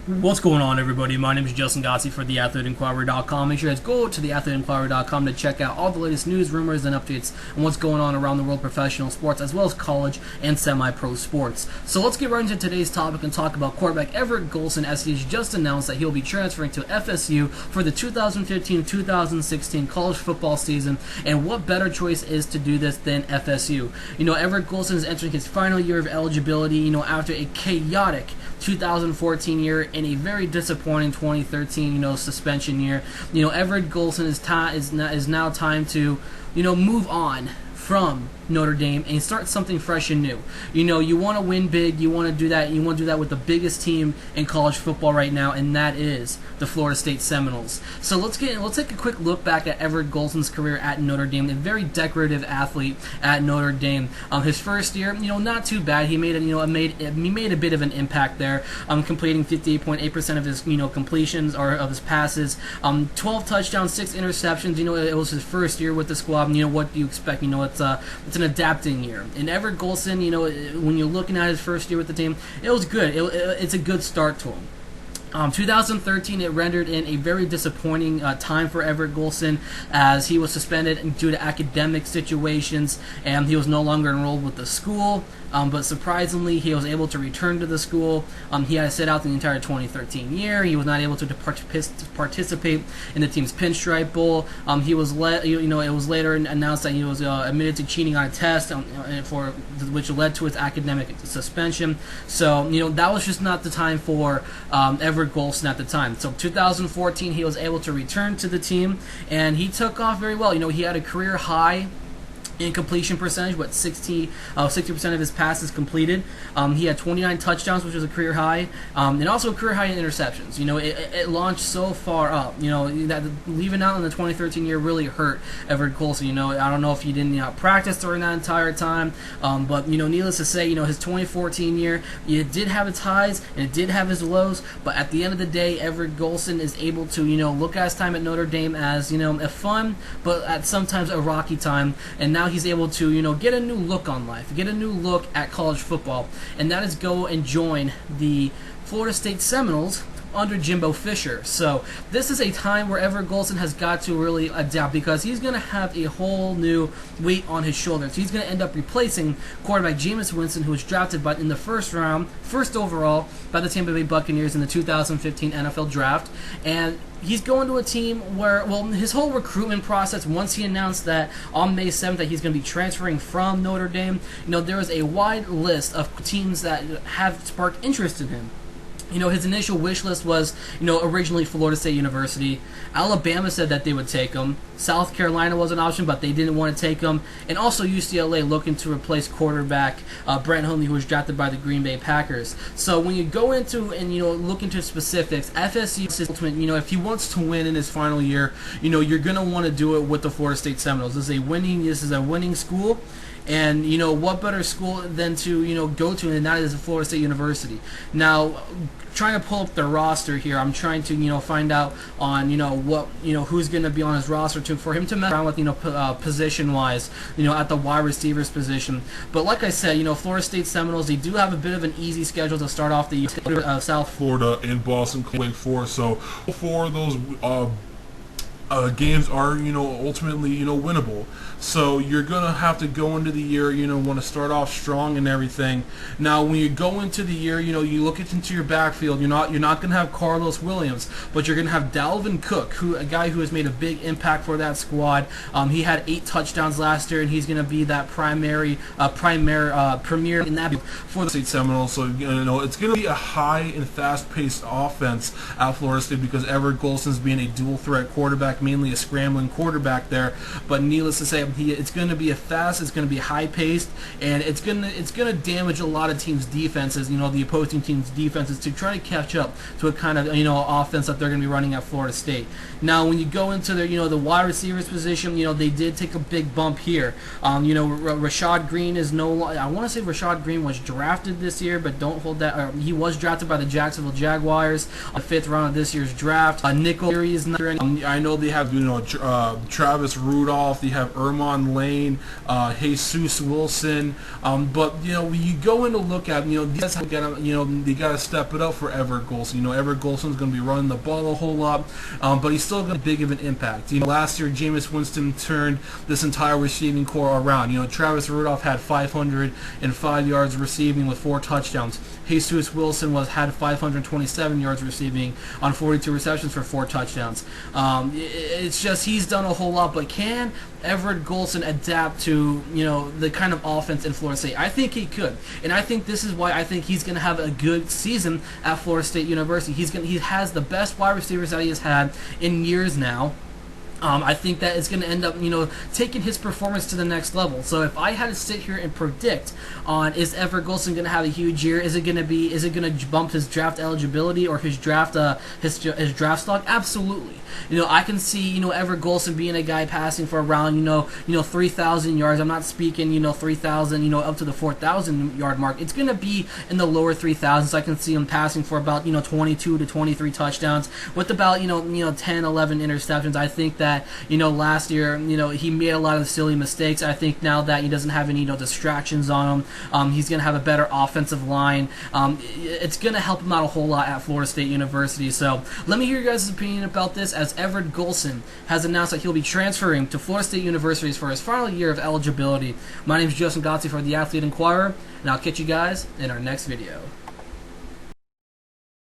What's going on, everybody? My name is Justin Gossi for theathleteinquirer.com. Make sure you guys go to theathleteinquirer.com to check out all the latest news, rumors, and updates on what's going on around the world of professional sports, as well as college and semi-pro sports. So let's get right into today's topic and talk about quarterback Everett Golson, as he's just announced that he'll be transferring to FSU for the 2015-2016 college football season. And what better choice is to do this than FSU? Everett Golson is entering his final year of eligibility, after a chaotic 2014 year and a very disappointing 2013, suspension year. Everett Golson is now time to, move on from Notre Dame and start something fresh and new. You want to win big. You want to do that. You want to do that with the biggest team in college football right now, and that is the Florida State Seminoles. So let's take a quick look back at Everett Golson's career at Notre Dame. A very decorative athlete at Notre Dame. His first year, not too bad. He made a bit of an impact there. Completing 58.8% of his completions or of his passes. 12 touchdowns, 6 interceptions. It was his first year with the squad. What do you expect? It's an adapting year. And Everett Golson, when you're looking at his first year with the team, it was good. It's a good start to him. 2013, it rendered in a very disappointing time for Everett Golson, as he was suspended due to academic situations, and he was no longer enrolled with the school. But surprisingly, he was able to return to the school. He had to sit out the entire 2013 year. He was not able to participate in the team's Pinstripe Bowl. It was later announced that he was admitted to cheating on a test, which led to his academic suspension. So that was just not the time for Everett Golson at the time. So 2014, he was able to return to the team, and he took off very well. He had a career high in completion percentage, 60% of his passes completed. He had 29 touchdowns, which was a career high, and also a career high in interceptions. It launched so far up. That leaving out in the 2013 year really hurt Everett Golson. I don't know if he didn't practice during that entire time, but needless to say, his 2014 year, it did have its highs and it did have his lows. But at the end of the day, Everett Golson is able to look at his time at Notre Dame as a fun, but at sometimes a rocky time, and now he's able to, get a new look on life, get a new look at college football, and that is go and join the Florida State Seminoles under Jimbo Fisher. So this is a time where Everett Golson has got to really adapt, because he's going to have a whole new weight on his shoulders. He's going to end up replacing quarterback Jameis Winston, who was drafted in the first round, first overall, by the Tampa Bay Buccaneers in the 2015 NFL Draft. And he's going to a team where, his whole recruitment process, once he announced that on May 7th that he's going to be transferring from Notre Dame, there was a wide list of teams that have sparked interest in him. His initial wish list was, originally Florida State University. Alabama said that they would take him. South Carolina was an option, but they didn't want to take him. And also UCLA looking to replace quarterback Brent Hundley, who was drafted by the Green Bay Packers. So when you go into and, look into specifics, FSU, if he wants to win in his final year, you're going to want to do it with the Florida State Seminoles. This is a winning school. And, what better school than to, go to, and that is Florida State University. Now, trying to pull up the roster here, I'm trying to, find out on, who's going to be on his roster for him to mess around with, position-wise, at the wide receivers position. But like I said, Florida State Seminoles, they do have a bit of an easy schedule to start off the year. South Florida and Boston, Wake Forest. So, for those games are, ultimately, winnable. So you're going to have to go into the year, want to start off strong and everything. Now, when you go into the year, you look into your backfield, you're not going to have Carlos Williams, but you're going to have Dalvin Cook, a guy who has made a big impact for that squad. He had 8 touchdowns last year, and he's going to be that premier in that for the State Seminoles. So, it's going to be a high and fast-paced offense at Florida State, because Everett Golson's being a dual-threat quarterback, mainly a scrambling quarterback there. But needless to say, it's going to be it's going to be high-paced, and it's going to damage a lot of teams' defenses, the opposing teams' defenses, to try to catch up to a kind of offense that they're going to be running at Florida State. Now, when you go into their the wide receivers position, they did take a big bump here. Rashad Green is I want to say Rashad Green was drafted this year, but don't hold that. He was drafted by the Jacksonville Jaguars on the 5th round of this year's draft. Nickel is not. I know they have Travis Rudolph, they have Ermon Lane, Jesus Wilson. But when you go in to look at these guys they gotta step it up for Everett Golson. Everett Golson's going to be running the ball a whole lot, but he's still going to be big of an impact. Last year Jameis Winston turned this entire receiving core around. Travis Rudolph had 505 yards receiving with 4 touchdowns. Jesus Wilson had 527 yards receiving on 42 receptions for 4 touchdowns. It's just he's done a whole lot, but can Everett Golson adapt to the kind of offense in Florida State? I think he could, and I think this is why I think he's going to have a good season at Florida State University. He has the best wide receivers that he has had in years now. I think that it's going to end up, taking his performance to the next level. So if I had to sit here and predict on is Everett Golson going to have a huge year, is it going to bump his draft eligibility or his draft stock? Absolutely. I can see Everett Golson being a guy passing for around 3,000 yards. I'm not speaking 3,000 up to the 4,000 yard mark. It's going to be in the lower 3,000s. I can see him passing for about 22 to 23 touchdowns with about 10, 11 interceptions. I think that last year he made a lot of silly mistakes. I think now that he doesn't have any distractions on him, he's going to have a better offensive line. It's going to help him out a whole lot at Florida State University. So let me hear your guys' opinion about this, as Everett Golson has announced that he'll be transferring to Florida State University for his final year of eligibility. My name is Justin Gotze for the Athlete Inquirer, and I'll catch you guys in our next video.